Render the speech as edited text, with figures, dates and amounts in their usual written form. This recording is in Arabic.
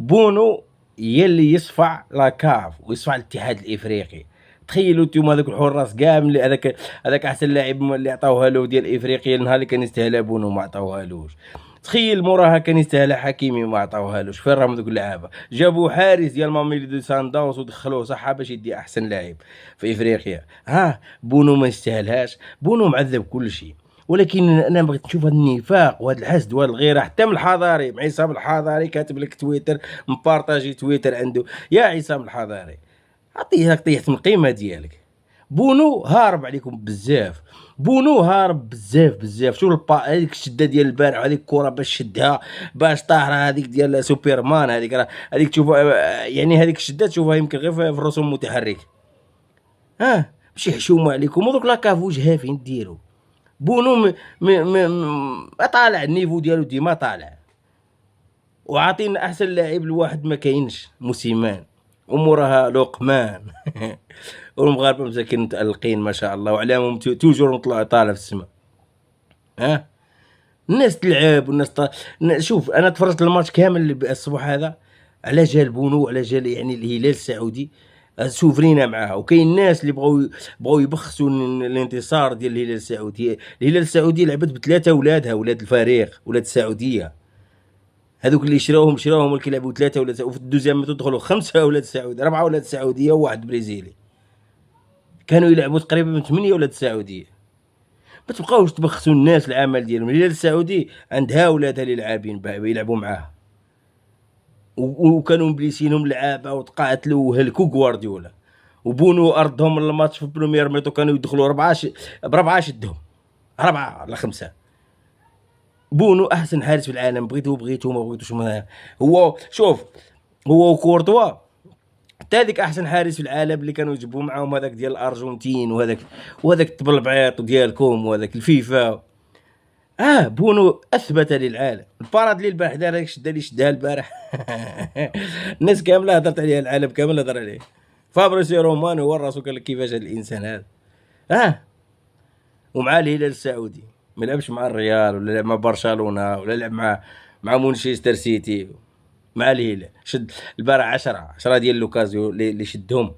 بونو هي اللي يصفع لاكاف ويصفع الاتحاد الافريقي. تخيلوا نتوما هذوك الحراس كاع ملي هذاك احسن لاعب اللي عطاوها له ديال افريقيا، النهار اللي كان يستاهلها بونو ما عطاوهالوش. تخيل موراها كان يستاهلها حكيمي ما عطاوهالوش. فين راهم دوك اللعابه؟ جابوا حارس ديال ماميلودي سان داونز ودخلوه صح باش يدي احسن لاعب في افريقيا. بونو ما يستاهلهاش، بونو معذب كل شيء. ولكن انا بغيت نشوف هذا النفاق وهذا الحسد وهذا الغيره حتى من الحضاري، مع عصام الحضاري كاتب لك تويتر، مبارطاجي تويتر عنده. يا عصام الحضاري عطيه طيحت من القيمه ديالك. بونو هارب عليكم بزاف، بونو هارب بزاف. شوف هذيك الشده ديال البارح، هذيك الكره باش شدها باش طاهره، هذيك ديال سوبرمان، هذيك تشوف يعني هذيك الشده تشوفها يمكن غير في الرسوم المتحركه. ماشي حشومه عليكم. ودوك لاكاف وجهها فين ديروا؟ بونو طالع النيفو ديالو ديما طالع، وعاطينا احسن لاعب لواحد ما كاينش موسيمان، وموراها لقمان. والمغاربه مساكين متالقين ما شاء الله، وعلامهم توجور طالع في السماء. الناس تلعب والناس شوف انا تفرجت الماتش كامل الصباح هذا على جال بونو وعلى جال يعني الهلال السعودي. سوفرينا معاها، وكاين الناس اللي بغاو يبخسوا الانتصار ديال الهلال السعودي. الهلال السعودي لعبت بثلاثه ولادها، ولاد الفريق، ولاد السعوديه. هذوك اللي شراوهم ولكن لعبوا ثلاثه ولاد، وفي الدوزيام تدخلوا خمسه ولاد السعوديه، اربعه ولاد السعوديه وواحد بريزيلي. كانوا يلعبوا تقريبا من 8 ولاد السعوديه. ما تبقاوش تبخسوا الناس العمل ديالهم. الهلال السعودي عندها ولادها اللي لاعبين يلعبوا معاها، وكانوا مبليسينهم لعابه وتقاتلوا وهلكوا غوارديولا. وبونو ارضهم الماتش في البريمير ميتو كانوا يدخلوا بربعه شدهم 4 ولا 5. بونو احسن حارس في العالم، بغيتو ما بغيتوش. هو شوف، هو وكورتوا حتى هذيك احسن حارس في العالم اللي كانوا يجيبوا معاهم، هذاك ديال الارجنتين وهذاك الطبلبعيط ديالكم وهذاك الفيفا. بونو اثبت للعالم. الباراد اللي البارح دار هذيك الشده اللي شدها البارح. الناس كامله هضرت عليها، العالم كامل هضر عليه. فابريسيو رومانو هو راسو قال لك كيفاش هذا الانسان هذا. ومع الهلال السعودي ما لعبش مع الريال ولا لعب مع برشلونه ولا لعب مع مانشستر سيتي، مع الهلال شد البارح 10 ديال لوكازيو اللي شدهم.